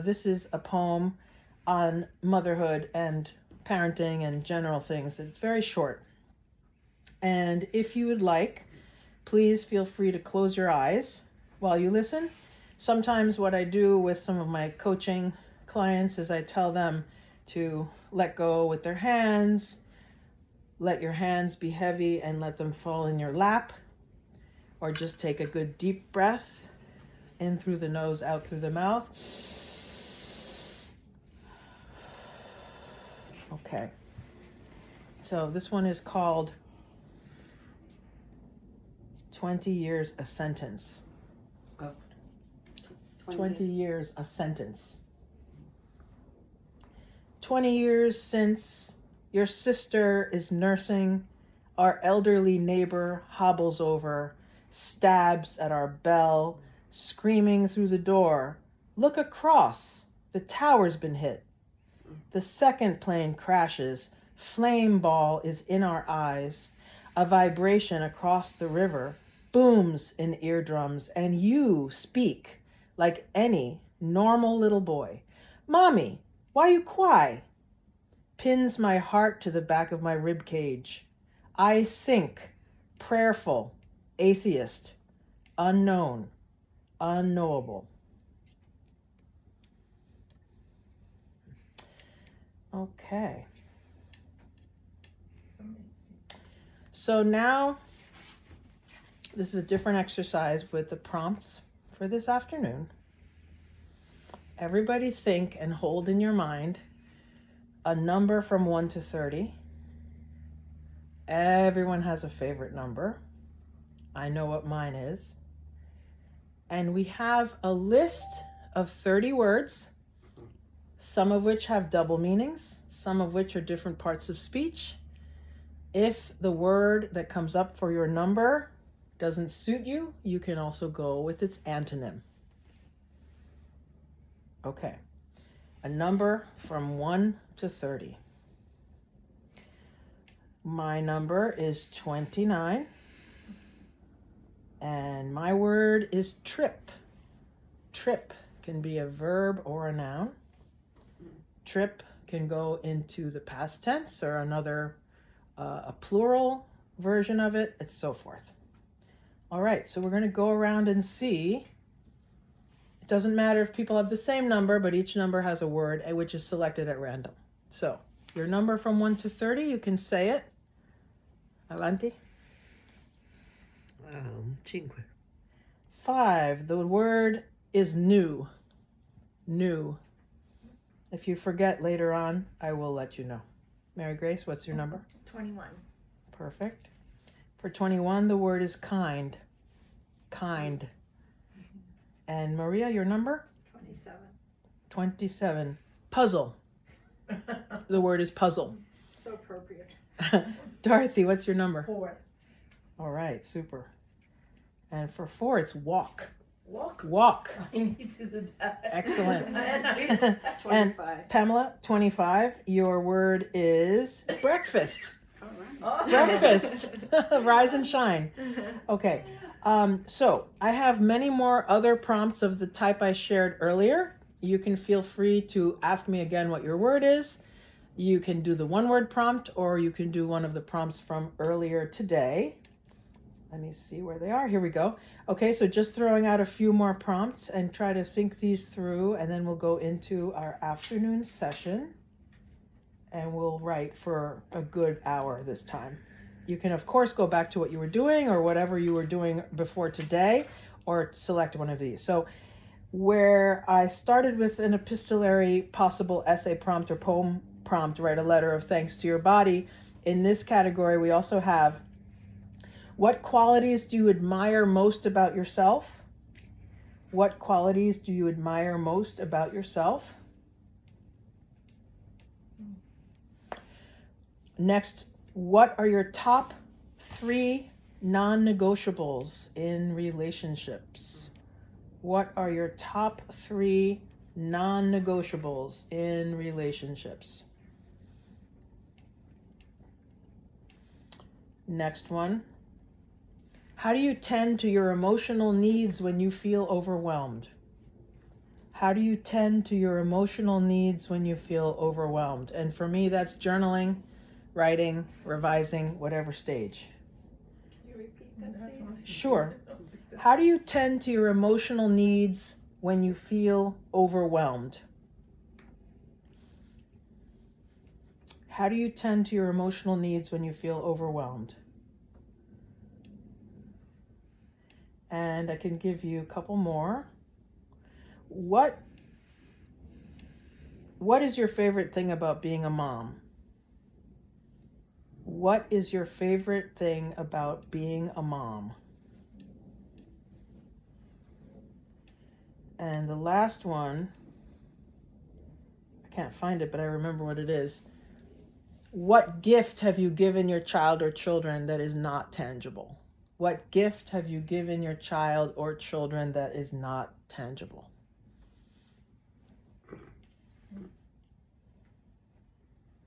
This is a poem on motherhood and parenting and general things. It's very short. And if you would like, please feel free to close your eyes while you listen. Sometimes what I do with some of my coaching clients is I tell them to let go with their hands, let your hands be heavy and let them fall in your lap, or just take a good deep breath in through the nose, out through the mouth. Okay. So this one is called 20 Years a Sentence. 20 years a sentence. 20 years since your sister is nursing, our elderly neighbor hobbles over, stabs at our bell, screaming through the door, "Look across, the tower's been hit." The second plane crashes, flame ball is in our eyes, a vibration across the river booms in eardrums, and you speak like any normal little boy. "Mommy, why you cry?" Pins my heart to the back of my rib cage. I sink, prayerful, atheist, unknown, unknowable. Okay. So now, this is a different exercise with the prompts for this afternoon. Everybody think and hold in your mind a number from 1 to 30. Everyone has a favorite number. I know what mine is. And we have a list of 30 words, some of which have double meanings, some of which are different parts of speech. If the word that comes up for your number doesn't suit you, you can also go with its antonym. Okay. A number from 1 to 30. My number is 29. And my word is trip. Trip can be a verb or a noun. Trip can go into the past tense or another, a plural version of it, and so forth. All right, so we're going to go around and see. It doesn't matter if people have the same number, but each number has a word which is selected at random. So your number from 1 to 30, you can say it. Avanti. 5. 5. The word is new. New. If you forget later on, I will let you know. Mary Grace, what's your number? 21. Perfect. For 21, the word is kind. Kind. And Maria, your number? 27. 27. Puzzle. The word is puzzle. So appropriate. Dorothy, what's your number? 4. All right, super. And for 4, it's walk. Walk. Walk. I need to do that. Excellent. 25. And Pamela, 25, your word is breakfast. All right. Breakfast. Rise and shine. Okay. So I have many more other prompts of the type I shared earlier. You can feel free to ask me again what your word is. You can do the one-word prompt, or you can do one of the prompts from earlier today. Let me see where they are. Here we go. Okay, so just throwing out a few more prompts and try to think these through, and then we'll go into our afternoon session, and we'll write for a good hour this time. You can, of course, go back to what you were doing or whatever you were doing before today, or select one of these. So where I started with an epistolary possible essay prompt or poem prompt, write a letter of thanks to your body. In this category, we also have, what qualities do you admire most about yourself? What qualities do you admire most about yourself? Next, what are your top 3 non-negotiables in relationships? What are your top 3 non-negotiables in relationships? Next one. How do you tend to your emotional needs when you feel overwhelmed? How do you tend to your emotional needs when you feel overwhelmed? And for me, that's journaling, writing, revising, whatever stage. Can you repeat that, please? Sure. How do you tend to your emotional needs when you feel overwhelmed? How do you tend to your emotional needs when you feel overwhelmed? And I can give you a couple more. What is your favorite thing about being a mom? What is your favorite thing about being a mom? And the last one, I can't find it, but I remember what it is. What gift have you given your child or children that is not tangible? What gift have you given your child or children that is not tangible?